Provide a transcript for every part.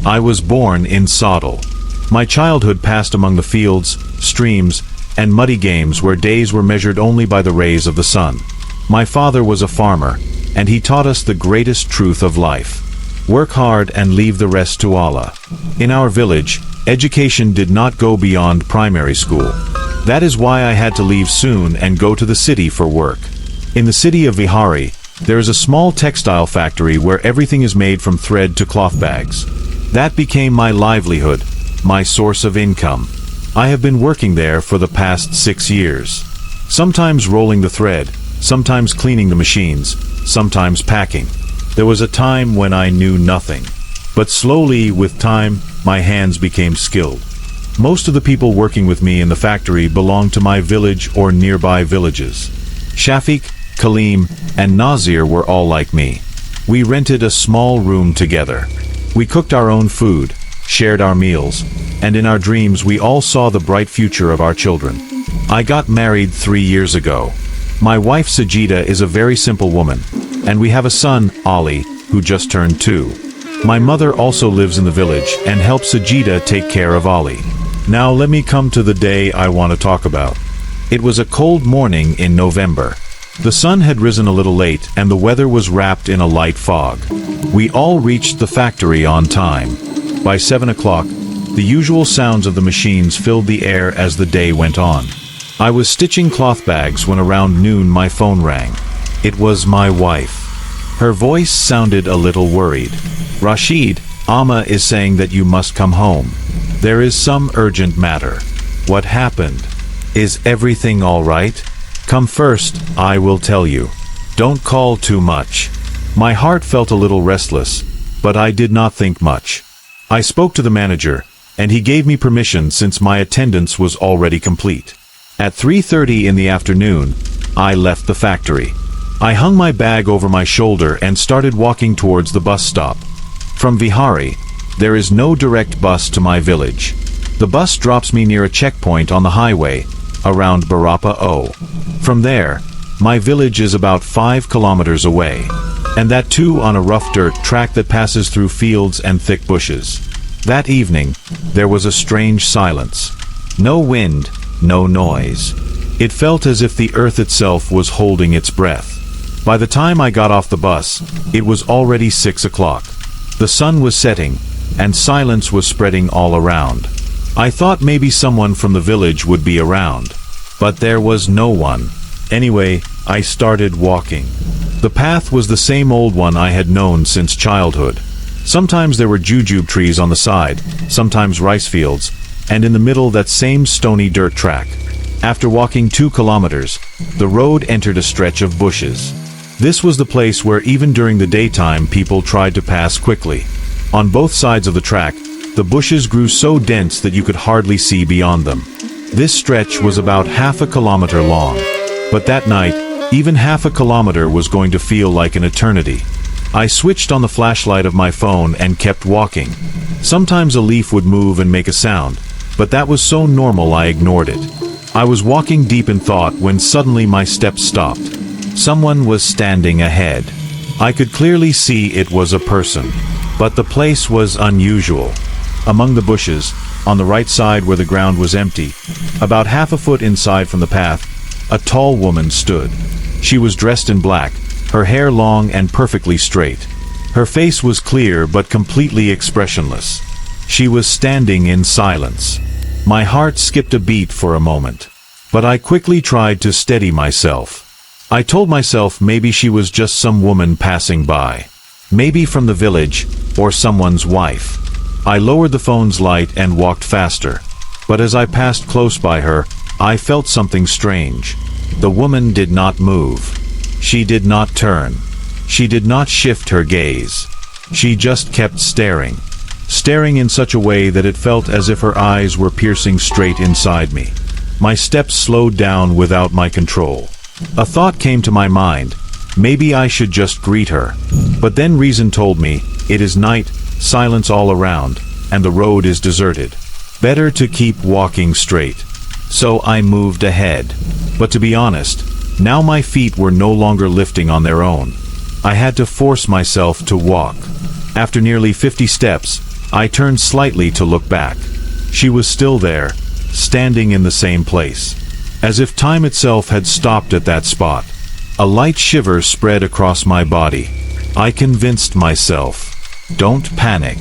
I was born in Sodal. My childhood passed among the fields, streams, and muddy games where days were measured only by the rays of the sun. My father was a farmer, and he taught us the greatest truth of life. Work hard and leave the rest to Allah. In our village, education did not go beyond primary school. That is why I had to leave soon and go to the city for work. In the city of Vihari, there is a small textile factory where everything is made from thread to cloth bags. That became my livelihood, my source of income. I have been working there for the past 6 years. Sometimes rolling the thread, sometimes cleaning the machines, sometimes packing. There was a time when I knew nothing. But slowly, with time, my hands became skilled. Most of the people working with me in the factory belonged to my village or nearby villages. Shafiq, Kaleem, and Nazir were all like me. We rented a small room together. We cooked our own food, shared our meals, and in our dreams we all saw the bright future of our children. I got married 3 years ago. My wife Sajida is a very simple woman, and we have a son, Ali, who just turned 2. My mother also lives in the village and helps Sajida take care of Ali. Now let me come to the day I want to talk about. It was a cold morning in November. The sun had risen a little late and the weather was wrapped in a light fog. We all reached the factory on time. By 7 o'clock, the usual sounds of the machines filled the air as the day went on. I was stitching cloth bags when around noon my phone rang. It was my wife. Her voice sounded a little worried. Rashid, Amma is saying that you must come home. There is some urgent matter. What happened? Is everything all right? Come first, I will tell you. Don't call too much. My heart felt a little restless, but I did not think much. I spoke to the manager, and he gave me permission since my attendance was already complete. At 3:30 in the afternoon, I left the factory. I hung my bag over my shoulder and started walking towards the bus stop. From Vihari, there is no direct bus to my village. The bus drops me near a checkpoint on the highway, around Barapa O. From there, my village is about 5 kilometers away, and that too on a rough dirt track that passes through fields and thick bushes. That evening, there was a strange silence. No wind, no noise. It felt as if the earth itself was holding its breath. By the time I got off the bus, it was already 6 o'clock. The sun was setting, and silence was spreading all around. I thought maybe someone from the village would be around, but there was no one. Anyway, I started walking. The path was the same old one I had known since childhood. Sometimes there were jujube trees on the side, sometimes rice fields, and in the middle that same stony dirt track. After walking 2 kilometers, the road entered a stretch of bushes. This was the place where even during the daytime people tried to pass quickly. On both sides of the track, the bushes grew so dense that you could hardly see beyond them. This stretch was about half a kilometer long. But that night, even half a kilometer was going to feel like an eternity. I switched on the flashlight of my phone and kept walking. Sometimes a leaf would move and make a sound, but that was so normal I ignored it. I was walking deep in thought when suddenly my steps stopped. Someone was standing ahead. I could clearly see it was a person, but the place was unusual. Among the bushes, on the right side where the ground was empty, about half a foot inside from the path, a tall woman stood. She was dressed in black, her hair long and perfectly straight. Her face was clear but completely expressionless. She was standing in silence. My heart skipped a beat for a moment, but I quickly tried to steady myself. I told myself maybe she was just some woman passing by. Maybe from the village, or someone's wife. I lowered the phone's light and walked faster. But as I passed close by her, I felt something strange. The woman did not move. She did not turn. She did not shift her gaze. She just kept staring. Staring in such a way that it felt as if her eyes were piercing straight inside me. My steps slowed down without my control. A thought came to my mind. Maybe I should just greet her. But then reason told me, it is night, silence all around, and the road is deserted. Better to keep walking straight. So I moved ahead. But to be honest, now my feet were no longer lifting on their own. I had to force myself to walk. After nearly 50 steps, I turned slightly to look back. She was still there, standing in the same place, as if time itself had stopped at that spot. A light shiver spread across my body. I convinced myself, don't panic.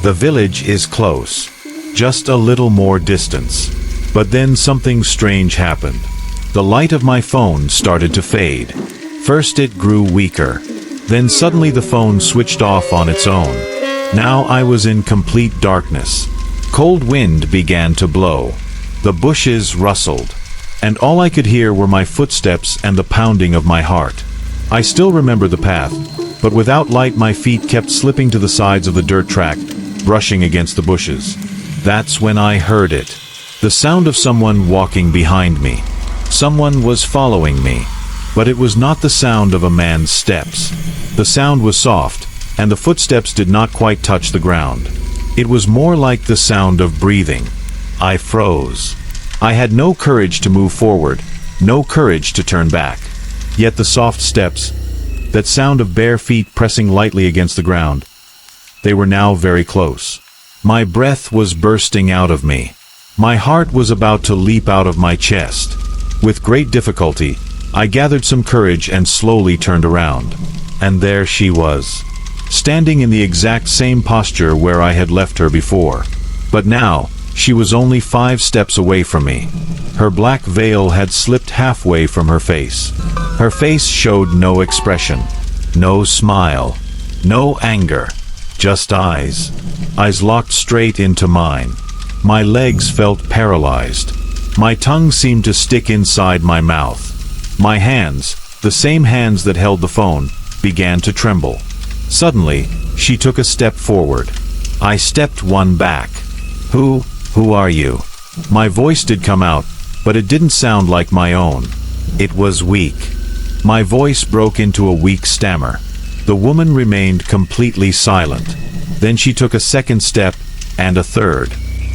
The village is close. Just a little more distance. But then something strange happened. The light of my phone started to fade. First it grew weaker. Then suddenly the phone switched off on its own. Now I was in complete darkness. Cold wind began to blow. The bushes rustled. And all I could hear were my footsteps and the pounding of my heart. I still remember the path, but without light my feet kept slipping to the sides of the dirt track, brushing against the bushes. That's when I heard it. The sound of someone walking behind me. Someone was following me. But it was not the sound of a man's steps. The sound was soft, and the footsteps did not quite touch the ground. It was more like the sound of breathing. I froze. I had no courage to move forward, no courage to turn back. Yet the soft steps, that sound of bare feet pressing lightly against the ground, they were now very close. My breath was bursting out of me. My heart was about to leap out of my chest. With great difficulty, I gathered some courage and slowly turned around. And there she was, standing in the exact same posture where I had left her before. But now, she was only 5 steps away from me. Her black veil had slipped halfway from her face. Her face showed no expression, no smile, no anger, just eyes. Eyes locked straight into mine. My legs felt paralyzed. My tongue seemed to stick inside my mouth. My hands, the same hands that held the phone, began to tremble. Suddenly, she took a step forward. I stepped one back. Who are you? My voice did come out, but it didn't sound like my own. It was weak. My voice broke into a weak stammer. The woman remained completely silent. Then she took a second step, and a third.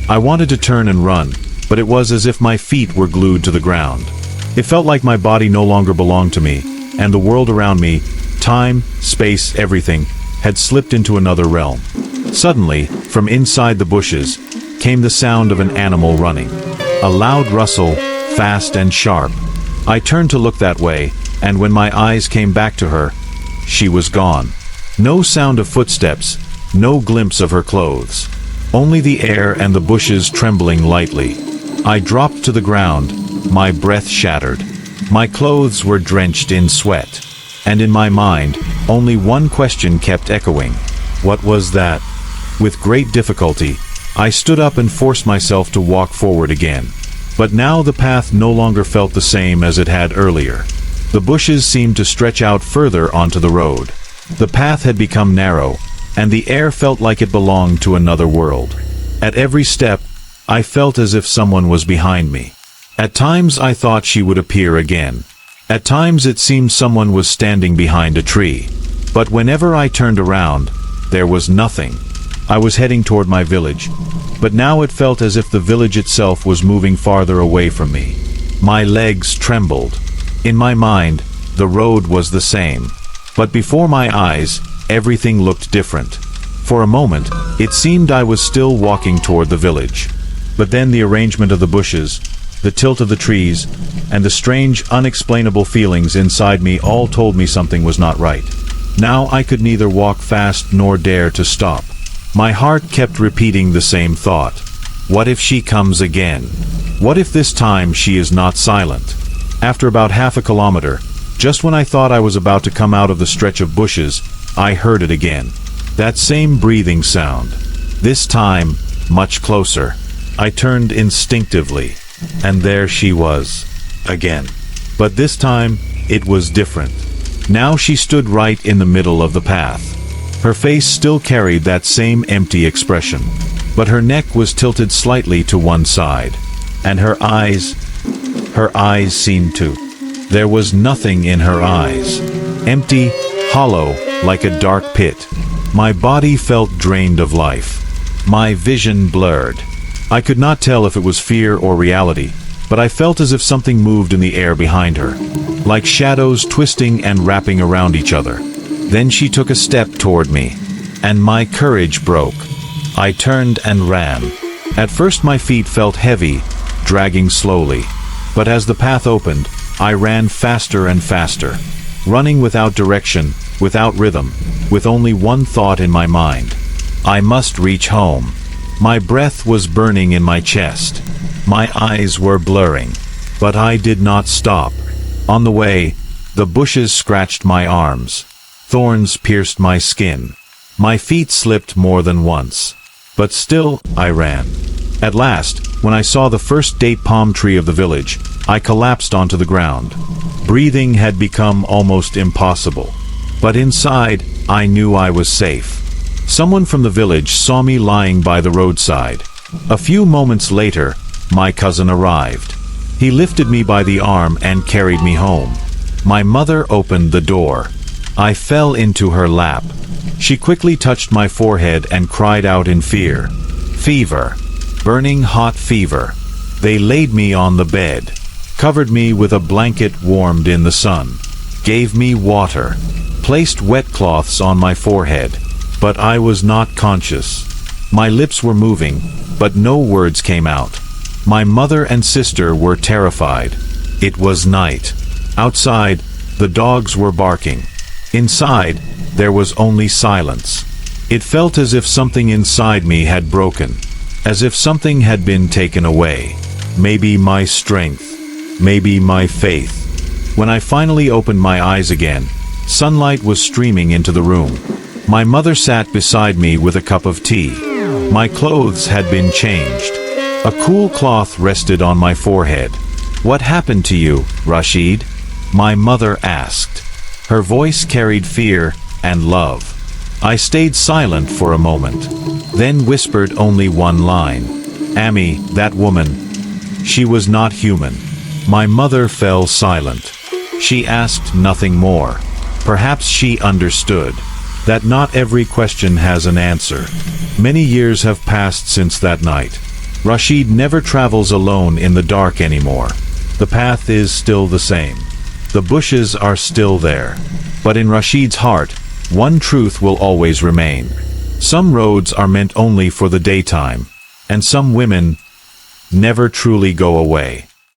I wanted to turn and run, but it was as if my feet were glued to the ground. It felt like my body no longer belonged to me, and the world around me, time, space, everything, had slipped into another realm. Suddenly, from inside the bushes, came the sound of an animal running. A loud rustle, fast and sharp. I turned to look that way, and when my eyes came back to her, she was gone. No sound of footsteps, no glimpse of her clothes. Only the air and the bushes trembling lightly. I dropped to the ground, my breath shattered. My clothes were drenched in sweat. And in my mind, only one question kept echoing. What was that? With great difficulty, I stood up and forced myself to walk forward again. But now the path no longer felt the same as it had earlier. The bushes seemed to stretch out further onto the road. The path had become narrow, and the air felt like it belonged to another world. At every step, I felt as if someone was behind me. At times I thought she would appear again. At times it seemed someone was standing behind a tree. But whenever I turned around, there was nothing. I was heading toward my village, but now it felt as if the village itself was moving farther away from me. My legs trembled. In my mind, the road was the same. But before my eyes, everything looked different. For a moment, it seemed I was still walking toward the village. But then the arrangement of the bushes, the tilt of the trees, and the strange, unexplainable feelings inside me all told me something was not right. Now I could neither walk fast nor dare to stop. My heart kept repeating the same thought. What if she comes again? What if this time she is not silent? After about half a kilometer, just when I thought I was about to come out of the stretch of bushes, I heard it again. That same breathing sound. This time, much closer. I turned instinctively, and there she was, again. But this time, it was different. Now she stood right in the middle of the path. Her face still carried that same empty expression, but her neck was tilted slightly to one side, and her eyes seemed to. There was nothing in her eyes. Empty, hollow, like a dark pit. My body felt drained of life. My vision blurred. I could not tell if it was fear or reality, but I felt as if something moved in the air behind her, like shadows twisting and wrapping around each other. Then she took a step toward me, and my courage broke. I turned and ran. At first my feet felt heavy, dragging slowly. But as the path opened, I ran faster and faster, running without direction, without rhythm, with only one thought in my mind. I must reach home. My breath was burning in my chest. My eyes were blurring. But I did not stop. On the way, the bushes scratched my arms. Thorns pierced my skin. My feet slipped more than once. But still, I ran. At last, when I saw the first date palm tree of the village, I collapsed onto the ground. Breathing had become almost impossible. But inside, I knew I was safe. Someone from the village saw me lying by the roadside. A few moments later, my cousin arrived. He lifted me by the arm and carried me home. My mother opened the door. I fell into her lap. She quickly touched my forehead and cried out in fear. Fever. Burning hot fever. They laid me on the bed, covered me with a blanket warmed in the sun, gave me water, placed wet cloths on my forehead, but I was not conscious. My lips were moving, but no words came out. My mother and sister were terrified. It was night. Outside, the dogs were barking. Inside, there was only silence. It felt as if something inside me had broken, as if something had been taken away. Maybe my strength, maybe my faith. When I finally opened my eyes again, sunlight was streaming into the room. My mother sat beside me with a cup of tea. My clothes had been changed. A cool cloth rested on my forehead. "What happened to you, Rashid?" my mother asked. Her voice carried fear and love. I stayed silent for a moment, then whispered only one line. "Ami, that woman, she was not human." My mother fell silent. She asked nothing more. Perhaps she understood that not every question has an answer. Many years have passed since that night. Rashid never travels alone in the dark anymore. The path is still the same. The bushes are still there. But in Rashid's heart, one truth will always remain. Some roads are meant only for the daytime, and some women never truly go away.